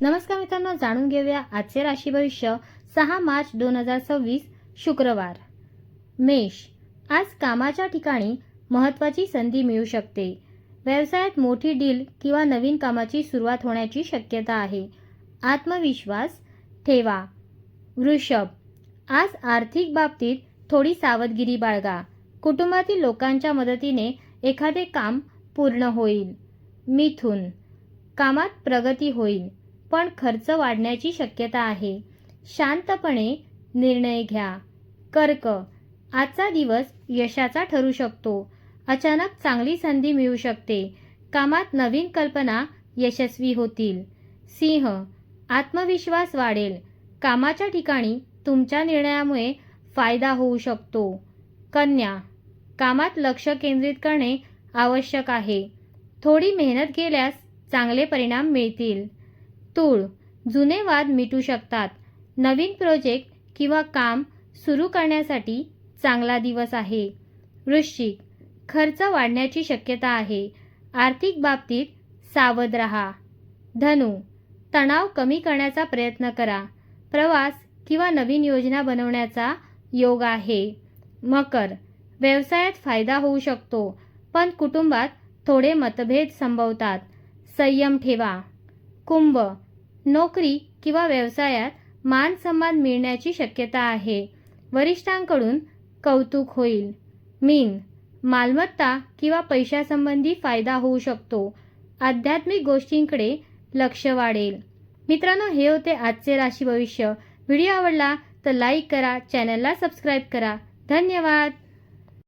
नमस्कार मित्रांनो, जाणून घेऊया आजचे राशी भविष्य 6 मार्च 2026 शुक्रवार। मेष, आज कामाच्या ठिकाणी महत्त्वाची संधी मिळू शकते। व्यवसायात मोठी डील किंवा नवीन कामाची सुरुवात होण्याची शक्यता आहे। आत्मविश्वास ठेवा। वृषभ, आज आर्थिक बाबतीत थोडी सावधगिरी बाळगा। कुटुंबातील लोकांच्या मदतीने एखादे काम पूर्ण होईल। मिथुन, कामात प्रगती होईल, पण खर्च वाढण्याची शक्यता आहे। शांतपणे निर्णय घ्या। कर्क, आजचा दिवस यशाचा ठरू शकतो। अचानक चांगली संधी मिळू शकते। कामात नवीन कल्पना यशस्वी होतील। सिंह, आत्मविश्वास वाढेल। कामाच्या ठिकाणी तुमच्या निर्णयामुळे फायदा होऊ शकतो। कन्या, कामात लक्ष केंद्रित करणे आवश्यक आहे। थोडी मेहनत केल्यास चांगले परिणाम मिळतील। तूळ, जुने वाद मिटू शकतात। नवीन प्रोजेक्ट किंवा काम सुरू करण्यासाठी चांगला दिवस आहे। वृश्चिक, खर्च वाढण्याची शक्यता आहे। आर्थिक बाबतीत सावध राहा। धनु, तणाव कमी करण्याचा प्रयत्न करा। प्रवास किंवा नवीन योजना बनवण्याचा योग आहे। मकर, व्यवसायात फायदा होऊ शकतो, पण कुटुंबात थोडे मतभेद संभवतात। संयम ठेवा। कुंभ, नोकरी किंवा व्यवसायात मान सन्मान मिळण्याची शक्यता आहे। वरिष्ठांकडून कौतुक होईल। मीन, मालमत्ता किंवा पैशासंबंधी फायदा होऊ शकतो। आध्यात्मिक गोष्टींकडे लक्ष वाढेल। मित्रांनो, हे होते आजचे राशी भविष्य। व्हिडिओ आवडला तर लाईक करा, चॅनलला सबस्क्राईब करा। धन्यवाद।